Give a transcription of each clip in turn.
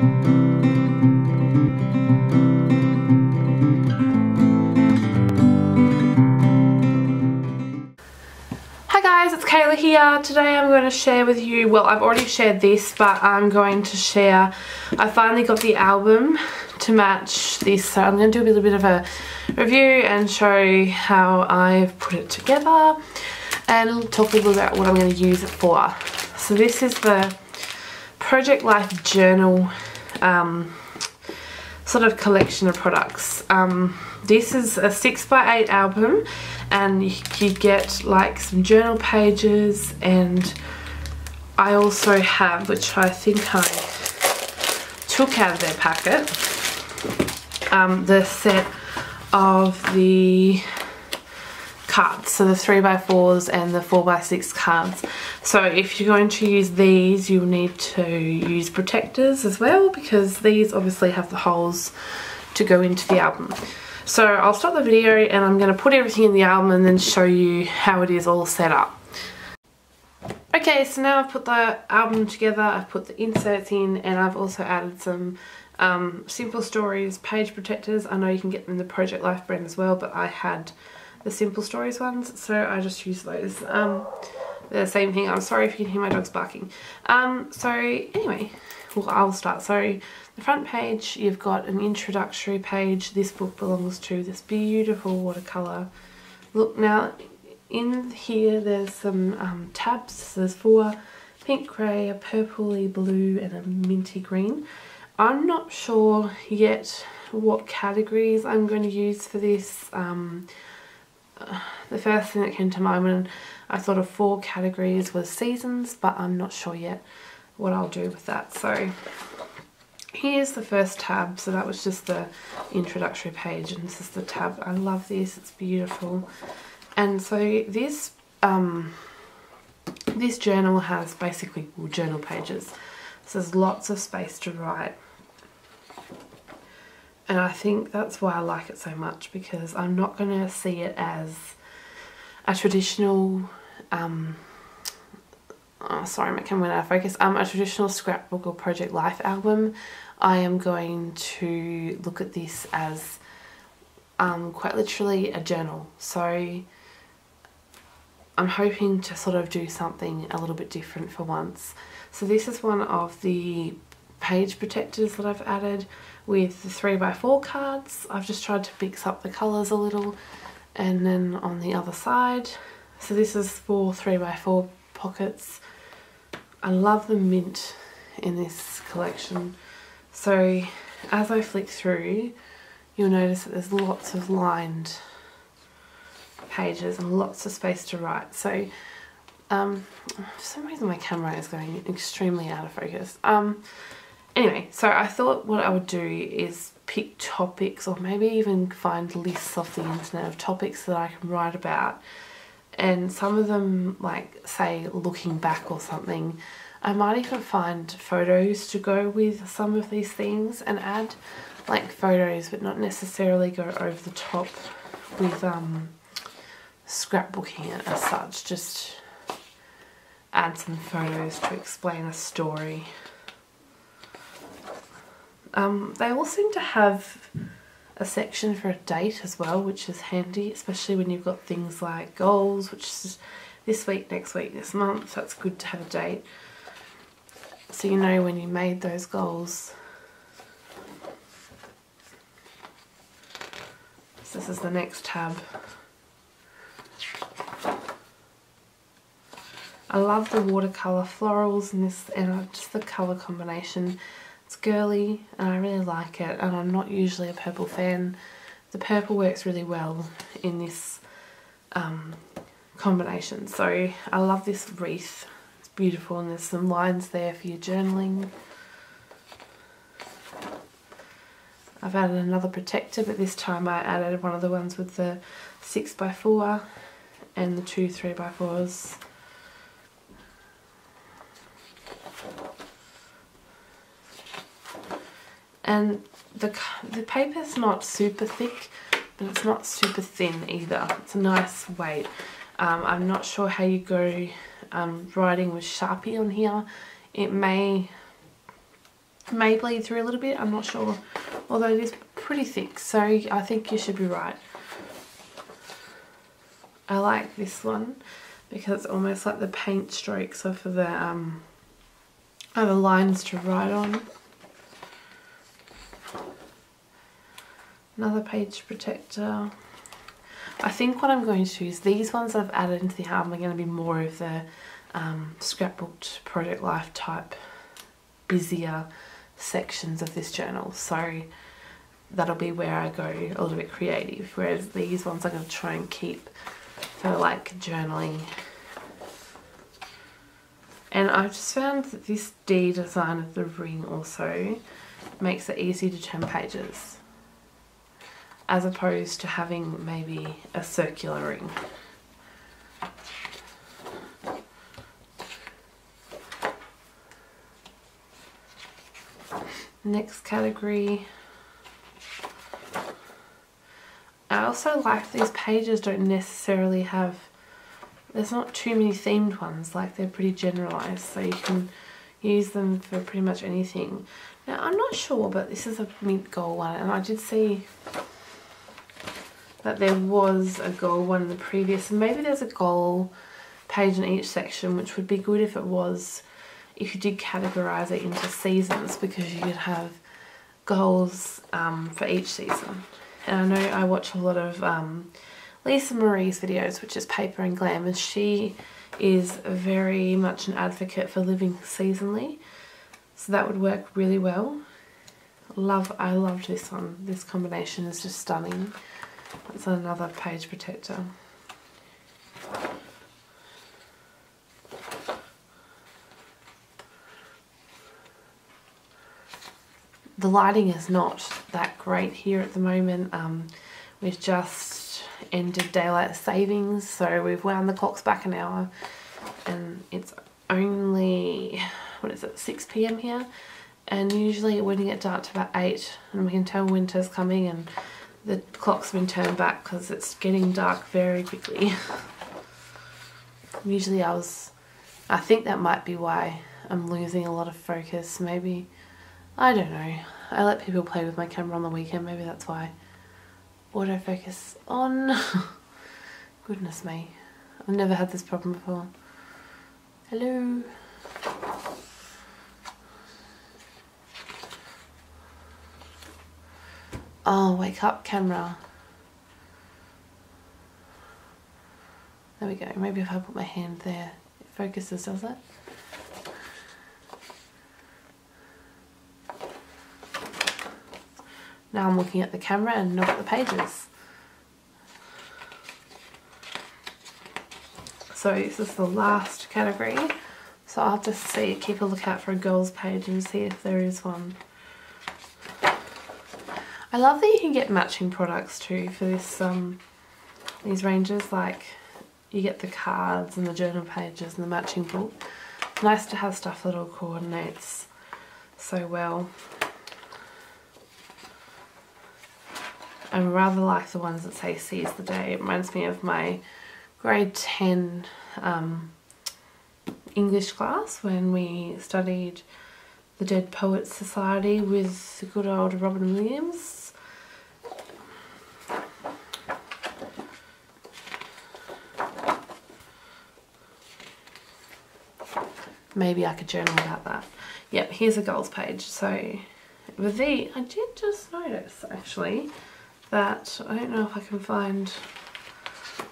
Hi guys, it's Kayla here. Today I'm going to share with you, well, I've already shared this, but I'm going to share, I finally got the album to match this, so I'm going to do a little bit of a review and show how I've put it together and talk a little about what I'm going to use it for. So this is the Project Life Journal sort of collection of products. This is a 6x8 album, and you get like some journal pages, and I also have, which I think I took out of their packet, the set of the cards, so the 3x4s and the 4x6 cards. So if you're going to use these, you'll need to use protectors as well, because these obviously have the holes to go into the album. So I'll stop the video and I'm going to put everything in the album and then show you how it is all set up. Okay, so now I've put the album together, I've put the inserts in, and I've also added some Simple Stories page protectors. I know you can get them in the Project Life brand as well, but I had the Simple Stories ones, so I just used those. They're the same thing. I'm sorry if you can hear my dogs barking. So anyway, well, I'll start. So the front page, you've got an introductory page. This book belongs to this beautiful watercolour. Look, now in here there's some tabs. There's 4: pink, grey, a purpley blue and a minty green. I'm not sure yet what categories I'm going to use for this. The first thing that came to mind when I thought of 4 categories was seasons, but I'm not sure yet what I'll do with that. So here's the first tab. So that was just the introductory page, and this is the tab. I love this, it's beautiful. And so this this journal has basically journal pages, so there's lots of space to write. And I think that's why I like it so much, because I'm not going to see it as a traditional, sorry, my camera went out of focus, a traditional scrapbook or Project Life album. I am going to look at this as quite literally a journal. So I'm hoping to sort of do something a little bit different for once. So this is one of the page protectors that I've added with the 3x4 cards. I've just tried to mix up the colours a little. And then on the other side, so this is for 3x4 pockets. I love the mint in this collection. So as I flick through, you'll notice that there's lots of lined pages and lots of space to write. So for some reason my camera is going extremely out of focus. Anyway, so I thought what I would do is pick topics, or maybe even find lists off the internet of topics that I can write about. And some of them, like say looking back or something, I might even find photos to go with some of these things and add like photos, but not necessarily go over the top with scrapbooking it as such. Just add some photos to explain a story. They all seem to have a section for a date as well, which is handy, especially when you've got things like goals, which is this week, next week, this month. That's good to have a date, so you know when you made those goals. So this is the next tab. I love the watercolour florals in this, and just the colour combination. It's girly and I really like it, and I'm not usually a purple fan. The purple works really well in this combination. So I love this wreath. It's beautiful, and there's some lines there for your journaling. I've added another protector, but this time I added one of the ones with the 6x4 and the 2 3x4s. And the paper's not super thick, but it's not super thin either. It's a nice weight. I'm not sure how you go writing with Sharpie on here. It may may bleed through a little bit, I'm not sure, although it is pretty thick, so I think you should be right. I like this one because it's almost like the paint strokes are for the other lines to write on. Another page protector. I think what I'm going to do is these ones that I've added into the album are going to be more of the scrapbooked project life type busier sections of this journal, so that'll be where I go a little bit creative, whereas these ones I'm going to try and keep for like journaling. And I've just found that this D design of the ring also makes it easy to turn pages, as opposed to having maybe a circular ring. Next category. I also like these pages don't necessarily have, there's not too many themed ones, like they're pretty generalised, so you can use them for pretty much anything. Now I'm not sure, but this is a mint gold one, and I did see that there was a gold one in the previous, and maybe there's a gold page in each section, which would be good if it was, if you did categorise it into seasons, because you could have goals for each season. And I know I watch a lot of Lisa Marie's videos, which is Paper and Glam, and she is very much an advocate for living seasonally, so that would work really well. I loved this one. This combination is just stunning. It's another page protector. The lighting is not that great here at the moment. We've just ended daylight savings, so we've wound the clocks back an hour, and it's only, what is it, 6 PM here, and usually when you get dark to about 8, and we can tell winter's coming, and the clock's been turned back because it's getting dark very quickly. Usually I think that might be why I'm losing a lot of focus, maybe. I don't know. I let people play with my camera on the weekend, maybe that's why. Autofocus on. Goodness me. I've never had this problem before. Hello. Oh, wake up camera. There we go. Maybe if I put my hand there, it focuses, does it? Now I'm looking at the camera and not at the pages. So this is the last category. So I'll have to keep a lookout for a girls page and see if there is one. I love that you can get matching products too for this these ranges, like you get the cards and the journal pages and the matching book. Nice to have stuff that all coordinates so well. I rather like the ones that say seize the day. It reminds me of my grade 10 English class when we studied the Dead Poets Society with the good old Robin Williams. Maybe I could journal about that. Yep, here's a goals page. So with I did just notice actually that I don't know if I can find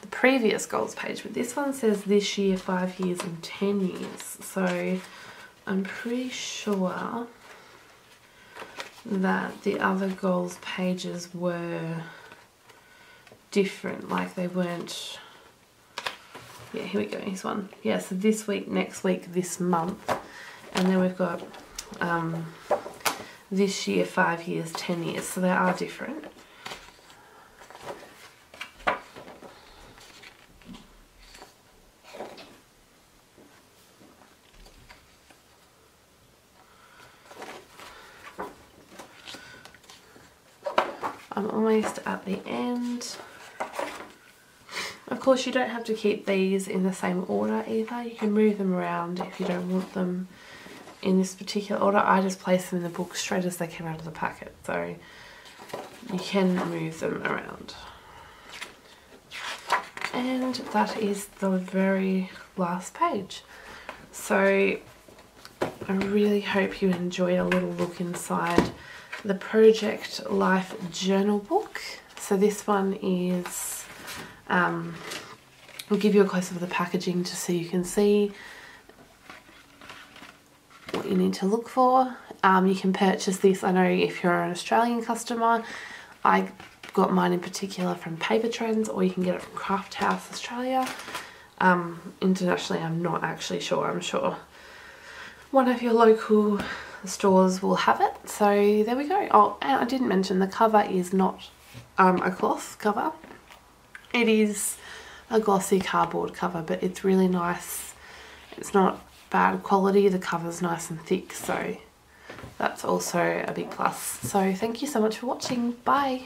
the previous goals page, but this one says this year, 5 years and 10 years. So I'm pretty sure that the other goals pages were different, like they weren't. Yeah, here we go, here's one. Yeah, so this week, next week, this month, and then we've got this year, 5 years, 10 years, so they are different. I'm almost at the end. Of course, you don't have to keep these in the same order either. You can move them around if you don't want them in this particular order. I just placed them in the book straight as they came out of the packet, so you can move them around. And that is the very last page. So I really hope you enjoy a little look inside the Project Life journal book. So this one is, I'll give you a close up of the packaging just so you can see what you need to look for. You can purchase this, I know if you're an Australian customer, I got mine in particular from Paper Trends, or you can get it from Craft House Australia. Internationally, I'm not actually sure. I'm sure one of your local stores will have it. So there we go. Oh, and I didn't mention the cover is not a cloth cover. It is a glossy cardboard cover, but it's really nice. It's not bad quality. The cover's nice and thick, so that's also a big plus. So thank you so much for watching. Bye.